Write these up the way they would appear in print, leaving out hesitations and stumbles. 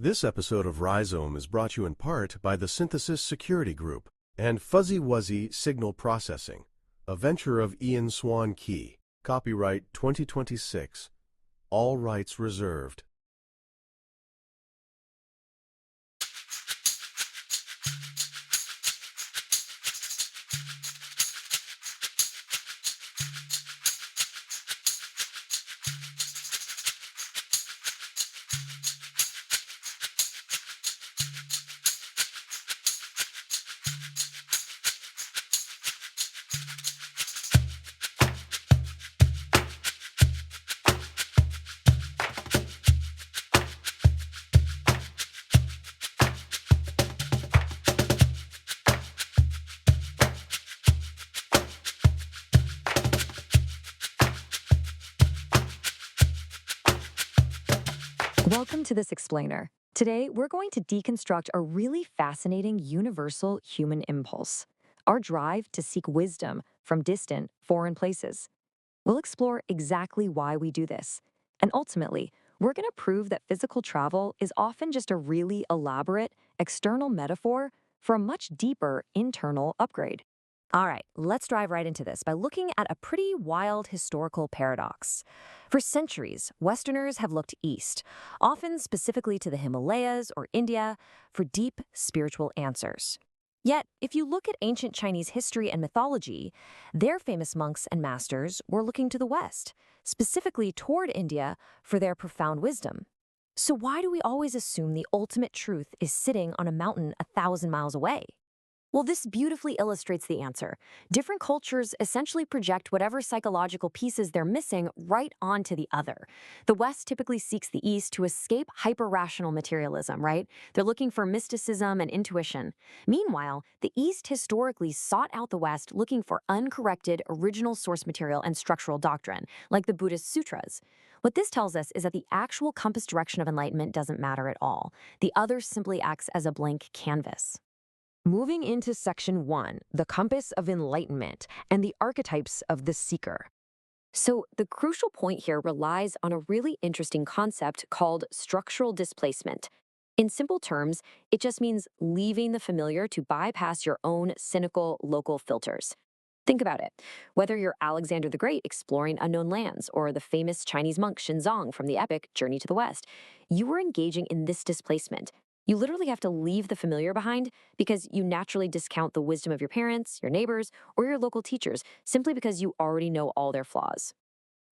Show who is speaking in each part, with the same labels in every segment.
Speaker 1: This episode of Rhizome is brought to you in part by the Synthesis Security Group and Fuzzy Wuzzy Signal Processing, a venture of Ian Swanke. Copyright 2026. All rights reserved.
Speaker 2: Welcome to this explainer. Today, we're going to deconstruct a really fascinating universal human impulse, our drive to seek wisdom from distant, foreign places. We'll explore exactly why we do this. And ultimately, we're going to prove that physical travel is often just a really elaborate, external metaphor for a much deeper internal upgrade. All right, let's dive right into this by looking at a pretty wild historical paradox. For centuries, Westerners have looked east, often specifically to the Himalayas or India, for deep spiritual answers. Yet, if you look at ancient Chinese history and mythology, their famous monks and masters were looking to the west, specifically toward India, for their profound wisdom. So why do we always assume the ultimate truth is sitting on a mountain 1,000 miles away? Well, this beautifully illustrates the answer. Different cultures essentially project whatever psychological pieces they're missing right onto the other. The West typically seeks the East to escape hyper-rational materialism, right? They're looking for mysticism and intuition. Meanwhile, the East historically sought out the West looking for uncorrected original source material and structural doctrine, like the Buddhist sutras. What this tells us is that the actual compass direction of enlightenment doesn't matter at all. The other simply acts as a blank canvas. Moving into Section 1, the compass of enlightenment and the archetypes of the seeker. So the crucial point here relies on a really interesting concept called structural displacement. In simple terms, it just means leaving the familiar to bypass your own cynical local filters. Think about it. Whether you're Alexander the Great exploring unknown lands or the famous Chinese monk Xuanzang from the epic Journey to the West, you are engaging in this displacement. You literally have to leave the familiar behind because you naturally discount the wisdom of your parents, your neighbors, or your local teachers simply because you already know all their flaws.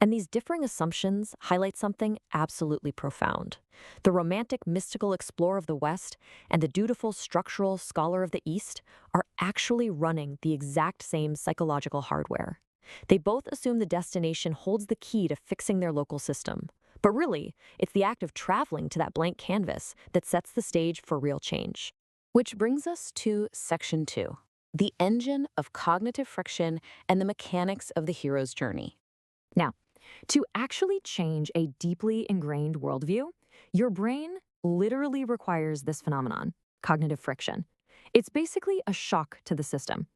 Speaker 2: And these differing assumptions highlight something absolutely profound. The romantic mystical explorer of the West and the dutiful structural scholar of the East are actually running the exact same psychological hardware. They both assume the destination holds the key to fixing their local system. But really, it's the act of traveling to that blank canvas that sets the stage for real change. Which brings us to Section 2, the engine of cognitive friction and the mechanics of the hero's journey. Now, to actually change a deeply ingrained worldview, your brain literally requires this phenomenon, cognitive friction. It's basically a shock to the system.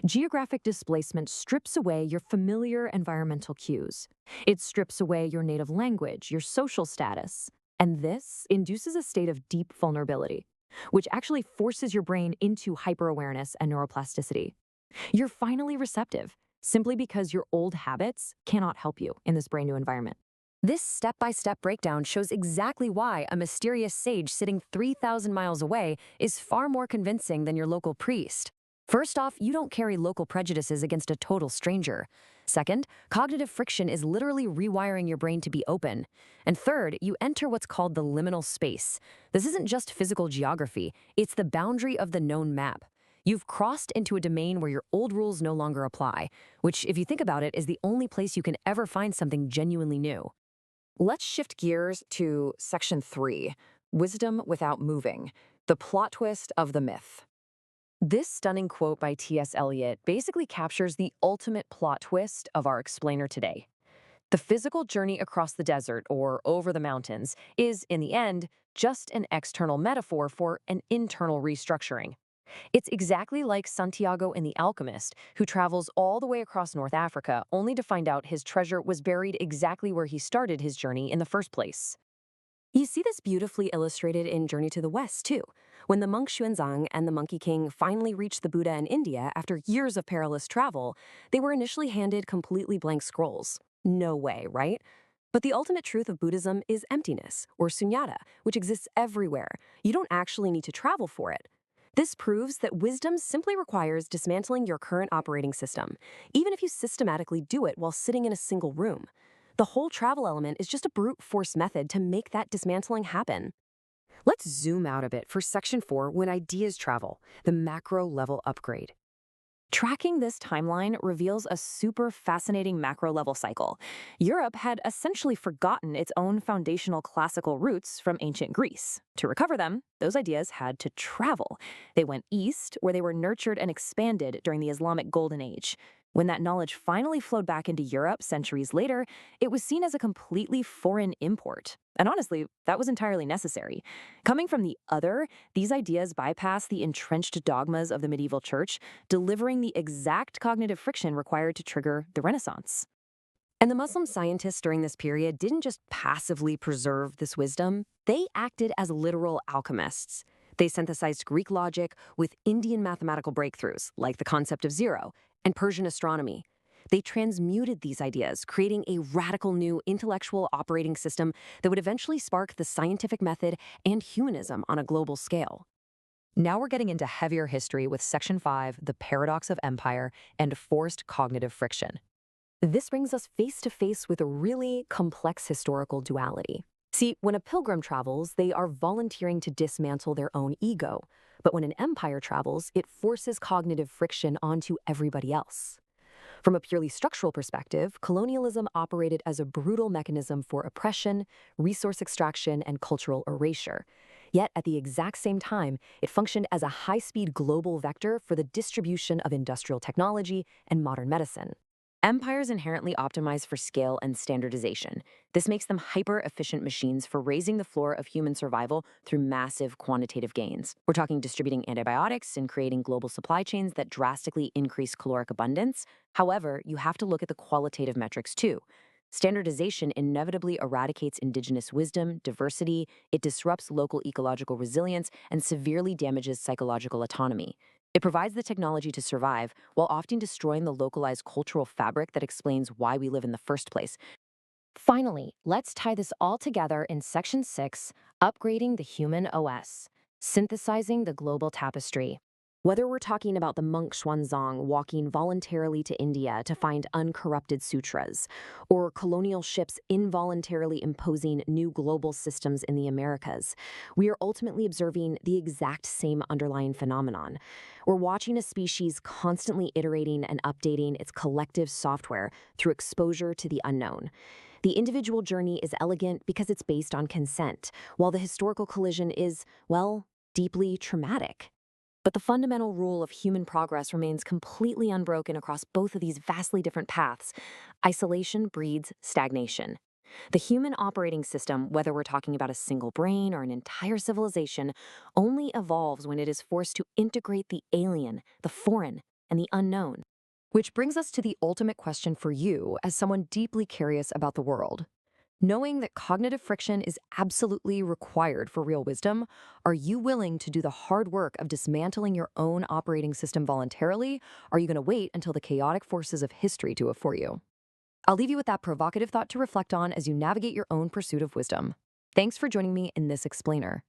Speaker 2: Geographic displacement strips away your familiar environmental cues. It strips away your native language, your social status. And this induces a state of deep vulnerability, which actually forces your brain into hyper-awareness and neuroplasticity. You're finally receptive, simply because your old habits cannot help you in this brand new environment. This step-by-step breakdown shows exactly why a mysterious sage sitting 3,000 miles away is far more convincing than your local priest. First off, you don't carry local prejudices against a total stranger. Second, cognitive friction is literally rewiring your brain to be open. And third, you enter what's called the liminal space. This isn't just physical geography, it's the boundary of the known map. You've crossed into a domain where your old rules no longer apply, which, if you think about it, is the only place you can ever find something genuinely new. Let's shift gears to Section 3, Wisdom Without Moving, the plot twist of the myth. This stunning quote by T.S. Eliot basically captures the ultimate plot twist of our explainer today. The physical journey across the desert or over the mountains is, in the end, just an external metaphor for an internal restructuring. It's exactly like Santiago in The Alchemist, who travels all the way across North Africa only to find out his treasure was buried exactly where he started his journey in the first place.
Speaker 3: You see this beautifully illustrated in Journey to the West, too. When the monk Xuanzang and the Monkey King finally reached the Buddha in India after years of perilous travel, they were initially handed completely blank scrolls. No way, right? But the ultimate truth of Buddhism is emptiness, or sunyata, which exists everywhere. You don't actually need to travel for it. This proves that wisdom simply requires dismantling your current operating system, even if you systematically do it while sitting in a single room. The whole travel element is just a brute force method to make that dismantling happen. Let's zoom out a bit for Section 4 when ideas travel, the macro level upgrade. Tracking this timeline reveals a super fascinating macro level cycle. Europe had essentially forgotten its own foundational classical roots from ancient Greece. To recover them, those ideas had to travel. They went east, where they were nurtured and expanded during the Islamic Golden Age. When that knowledge finally flowed back into Europe centuries later, it was seen as a completely foreign import. And honestly, that was entirely necessary. Coming from the other, these ideas bypass the entrenched dogmas of the medieval church, delivering the exact cognitive friction required to trigger the Renaissance. And the Muslim scientists during this period didn't just passively preserve this wisdom, they acted as literal alchemists. They synthesized Greek logic with Indian mathematical breakthroughs, like the concept of zero, and Persian astronomy. They transmuted these ideas, creating a radical new intellectual operating system that would eventually spark the scientific method and humanism on a global scale.
Speaker 2: Now we're getting into heavier history with Section 5, the paradox of empire, and forced cognitive friction.
Speaker 3: This brings us face to face with a really complex historical duality. See, when a pilgrim travels, they are volunteering to dismantle their own ego. But when an empire travels, it forces cognitive friction onto everybody else. From a purely structural perspective, colonialism operated as a brutal mechanism for oppression, resource extraction, and cultural erasure. Yet, at the exact same time, it functioned as a high-speed global vector for the distribution of industrial technology and modern medicine. Empires inherently optimize for scale and standardization. This makes them hyper-efficient machines for raising the floor of human survival through massive quantitative gains. We're talking distributing antibiotics and creating global supply chains that drastically increase caloric abundance. However, you have to look at the qualitative metrics too. Standardization inevitably eradicates indigenous wisdom, diversity, it disrupts local ecological resilience, and severely damages psychological autonomy. It provides the technology to survive while often destroying the localized cultural fabric that explains why we live in the first place. Finally, let's tie this all together in Section 6, Upgrading the Human OS, Synthesizing the Global Tapestry. Whether we're talking about the monk Xuanzang walking voluntarily to India to find uncorrupted sutras, or colonial ships involuntarily imposing new global systems in the Americas, we are ultimately observing the exact same underlying phenomenon. We're watching a species constantly iterating and updating its collective software through exposure to the unknown. The individual journey is elegant because it's based on consent, while the historical collision is, well, deeply traumatic. But the fundamental rule of human progress remains completely unbroken across both of these vastly different paths. Isolation breeds stagnation. The human operating system, whether we're talking about a single brain or an entire civilization, only evolves when it is forced to integrate the alien, the foreign, and the unknown. Which brings us to the ultimate question for you as someone deeply curious about the world. Knowing that cognitive friction is absolutely required for real wisdom, are you willing to do the hard work of dismantling your own operating system voluntarily? Or are you going to wait until the chaotic forces of history do it for you? I'll leave you with that provocative thought to reflect on as you navigate your own pursuit of wisdom. Thanks for joining me in this explainer.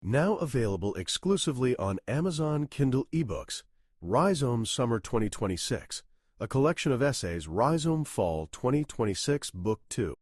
Speaker 1: Now available exclusively on Amazon Kindle eBooks, Rhizome Summer 2026, A collection of essays, Rhizome Fall 2026, Book 2.